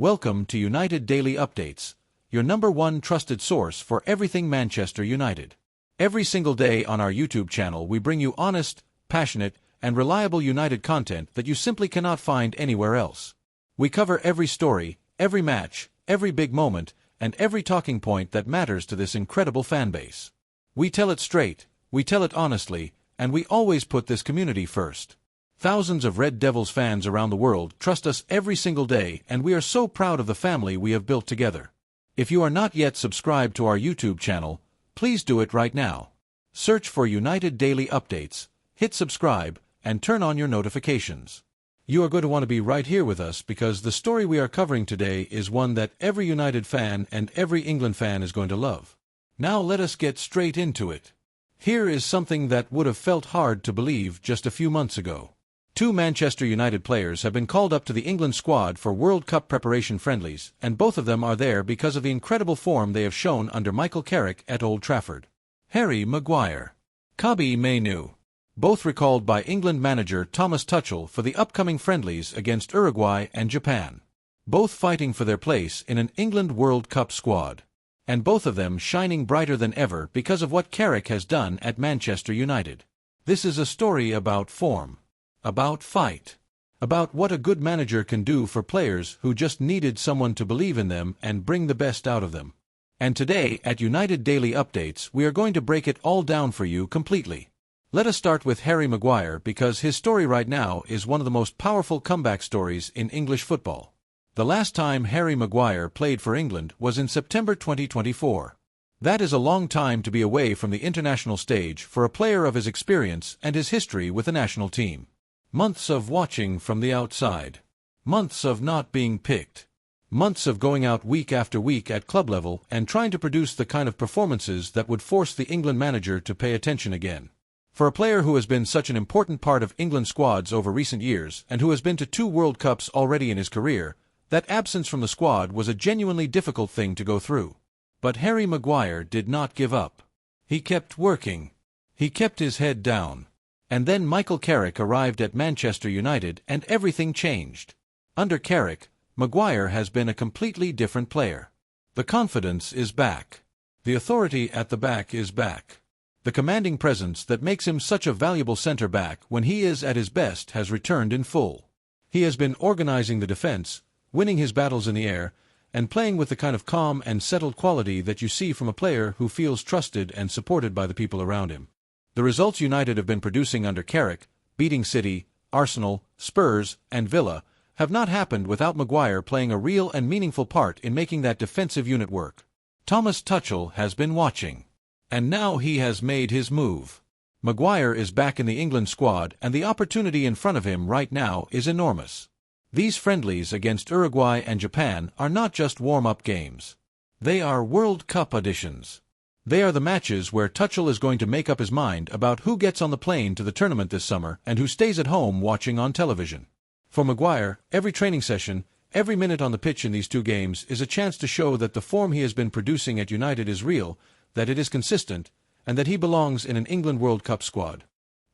Welcome to United Daily Updates, your #1 trusted source for everything Manchester United. Every single day on our YouTube channel we bring you honest, passionate, and reliable United content that you simply cannot find anywhere else. We cover every story, every match, every big moment, and every talking point that matters to this incredible fanbase. We tell it straight, we tell it honestly, and we always put this community first. Thousands of Red Devils fans around the world trust us every single day, and we are so proud of the family we have built together. If you are not yet subscribed to our YouTube channel, please do it right now. Search for United Daily Updates, hit subscribe, and turn on your notifications. You are going to want to be right here with us because the story we are covering today is one that every United fan and every England fan is going to love. Now let us get straight into it. Here is something that would have felt hard to believe just a few months ago. Two Manchester United players have been called up to the England squad for World Cup preparation friendlies, and both of them are there because of the incredible form they have shown under Michael Carrick at Old Trafford. Harry Maguire, Kobbie Maino, both recalled by England manager Thomas Tuchel for the upcoming friendlies against Uruguay and Japan. Both fighting for their place in an England World Cup squad. And both of them shining brighter than ever because of what Carrick has done at Manchester United. This is a story about form. About fight. About what a good manager can do for players who just needed someone to believe in them and bring the best out of them. And today, at United Daily Updates, we are going to break it all down for you completely. Let us start with Harry Maguire because his story right now is one of the most powerful comeback stories in English football. The last time Harry Maguire played for England was in September 2024. That is a long time to be away from the international stage for a player of his experience and his history with the national team. Months of watching from the outside. Months of not being picked. Months of going out week after week at club level and trying to produce the kind of performances that would force the England manager to pay attention again. For a player who has been such an important part of England squads over recent years and who has been to 2 World Cups already in his career, that absence from the squad was a genuinely difficult thing to go through. But Harry Maguire did not give up. He kept working. He kept his head down. And then Michael Carrick arrived at Manchester United and everything changed. Under Carrick, Maguire has been a completely different player. The confidence is back. The authority at the back is back. The commanding presence that makes him such a valuable centre-back when he is at his best has returned in full. He has been organizing the defense, winning his battles in the air, and playing with the kind of calm and settled quality that you see from a player who feels trusted and supported by the people around him. The results United have been producing under Carrick, beating City, Arsenal, Spurs, and Villa, have not happened without Maguire playing a real and meaningful part in making that defensive unit work. Thomas Tuchel has been watching. And now he has made his move. Maguire is back in the England squad and the opportunity in front of him right now is enormous. These friendlies against Uruguay and Japan are not just warm-up games. They are World Cup editions. They are the matches where Tuchel is going to make up his mind about who gets on the plane to the tournament this summer and who stays at home watching on television. For Maguire, every training session, every minute on the pitch in these 2 games is a chance to show that the form he has been producing at United is real, that it is consistent, and that he belongs in an England World Cup squad.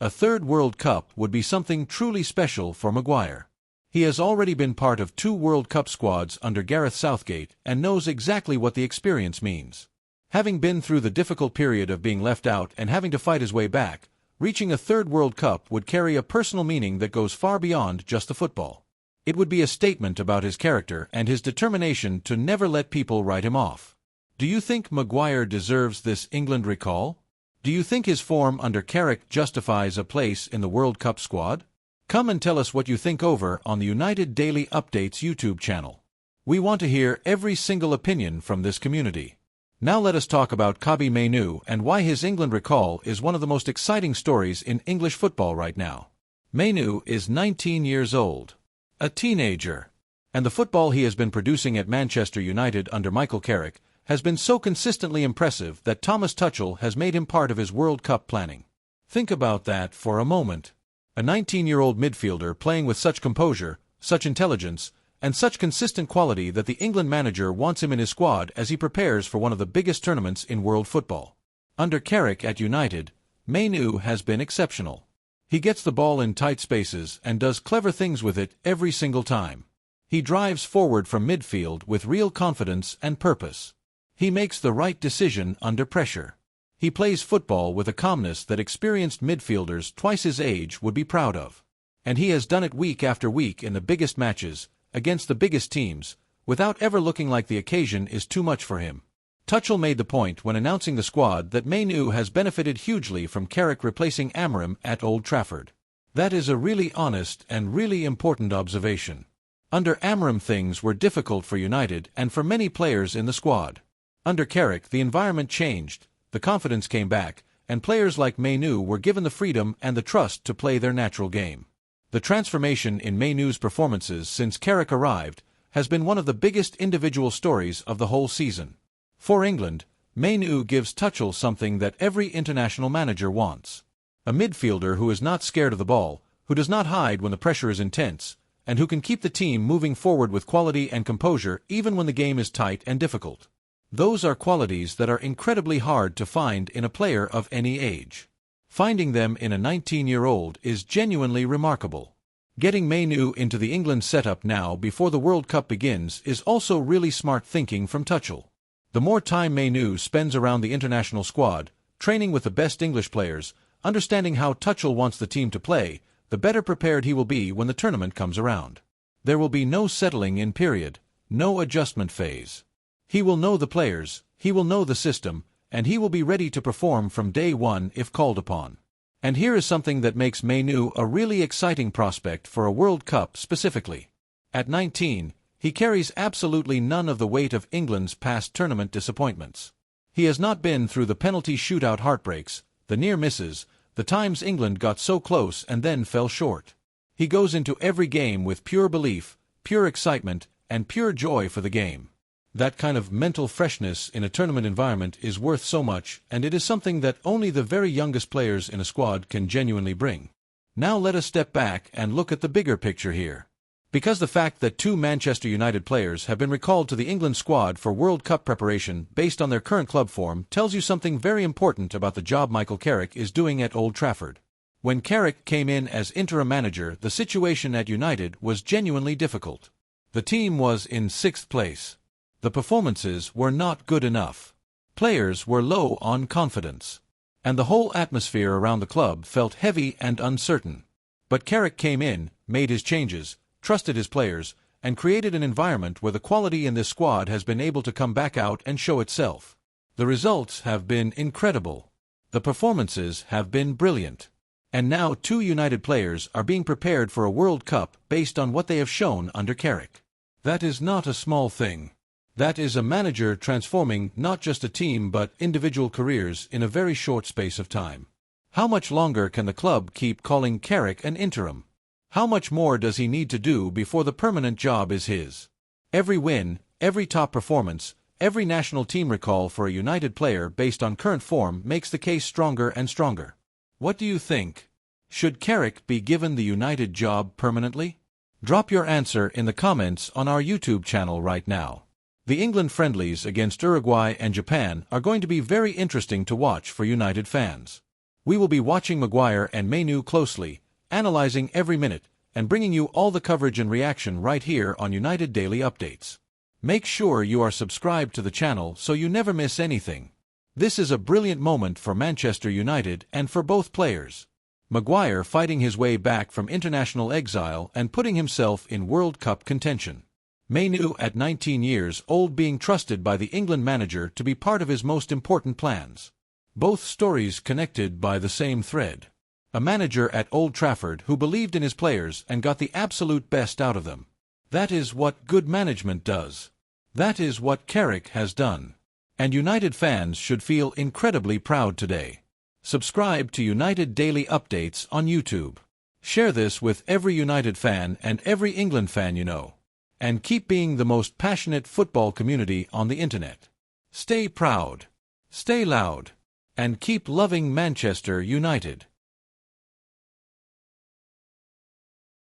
A 3rd World Cup would be something truly special for Maguire. He has already been part of 2 World Cup squads under Gareth Southgate and knows exactly what the experience means. Having been through the difficult period of being left out and having to fight his way back, reaching a 3rd World Cup would carry a personal meaning that goes far beyond just the football. It would be a statement about his character and his determination to never let people write him off. Do you think Maguire deserves this England recall? Do you think his form under Carrick justifies a place in the World Cup squad? Come and tell us what you think over on the United Daily Updates YouTube channel. We want to hear every single opinion from this community. Now let us talk about Kobbie Maino and why his England recall is one of the most exciting stories in English football right now. Maino is 19 years old. A teenager. And the football he has been producing at Manchester United under Michael Carrick has been so consistently impressive that Thomas Tuchel has made him part of his World Cup planning. Think about that for a moment. A 19-year-old midfielder playing with such composure, such intelligence, and such consistent quality that the England manager wants him in his squad as he prepares for one of the biggest tournaments in world football. Under Carrick at United, Maino has been exceptional. He gets the ball in tight spaces and does clever things with it every single time. He drives forward from midfield with real confidence and purpose. He makes the right decision under pressure. He plays football with a calmness that experienced midfielders twice his age would be proud of. And he has done it week after week in the biggest matches, against the biggest teams, without ever looking like the occasion is too much for him. Tuchel made the point when announcing the squad that Maino has benefited hugely from Carrick replacing Amorim at Old Trafford. That is a really honest and really important observation. Under Amorim things were difficult for United and for many players in the squad. Under Carrick the environment changed, the confidence came back, and players like Maino were given the freedom and the trust to play their natural game. The transformation in Maino's performances since Carrick arrived has been one of the biggest individual stories of the whole season. For England, Maino gives Tuchel something that every international manager wants. A midfielder who is not scared of the ball, who does not hide when the pressure is intense, and who can keep the team moving forward with quality and composure even when the game is tight and difficult. Those are qualities that are incredibly hard to find in a player of any age. Finding them in a 19-year-old is genuinely remarkable. Getting Maino into the England setup now before the World Cup begins is also really smart thinking from Tuchel. The more time Maino spends around the international squad, training with the best English players, understanding how Tuchel wants the team to play, the better prepared he will be when the tournament comes around. There will be no settling in period, no adjustment phase. He will know the players, he will know the system, and he will be ready to perform from day one if called upon. And here is something that makes Maino a really exciting prospect for a World Cup specifically. At 19, he carries absolutely none of the weight of England's past tournament disappointments. He has not been through the penalty shootout heartbreaks, the near misses, the times England got so close and then fell short. He goes into every game with pure belief, pure excitement, and pure joy for the game. That kind of mental freshness in a tournament environment is worth so much, and it is something that only the very youngest players in a squad can genuinely bring. Now let us step back and look at the bigger picture here. Because the fact that two Manchester United players have been recalled to the England squad for World Cup preparation based on their current club form tells you something very important about the job Michael Carrick is doing at Old Trafford. When Carrick came in as interim manager, the situation at United was genuinely difficult. The team was in 6th place. The performances were not good enough. Players were low on confidence. And the whole atmosphere around the club felt heavy and uncertain. But Carrick came in, made his changes, trusted his players, and created an environment where the quality in this squad has been able to come back out and show itself. The results have been incredible. The performances have been brilliant. And now two United players are being prepared for a World Cup based on what they have shown under Carrick. That is not a small thing. That is a manager transforming not just a team but individual careers in a very short space of time. How much longer can the club keep calling Carrick an interim? How much more does he need to do before the permanent job is his? Every win, every top performance, every national team recall for a United player based on current form makes the case stronger and stronger. What do you think? Should Carrick be given the United job permanently? Drop your answer in the comments on our YouTube channel right now. The England friendlies against Uruguay and Japan are going to be very interesting to watch for United fans. We will be watching Maguire and Maino closely, analyzing every minute, and bringing you all the coverage and reaction right here on United Daily Updates. Make sure you are subscribed to the channel so you never miss anything. This is a brilliant moment for Manchester United and for both players. Maguire fighting his way back from international exile and putting himself in World Cup contention. Maino at 19 years old being trusted by the England manager to be part of his most important plans. Both stories connected by the same thread. A manager at Old Trafford who believed in his players and got the absolute best out of them. That is what good management does. That is what Carrick has done. And United fans should feel incredibly proud today. Subscribe to United Daily Updates on YouTube. Share this with every United fan and every England fan you know. And keep being the most passionate football community on the internet. Stay proud. Stay loud. And keep loving Manchester United.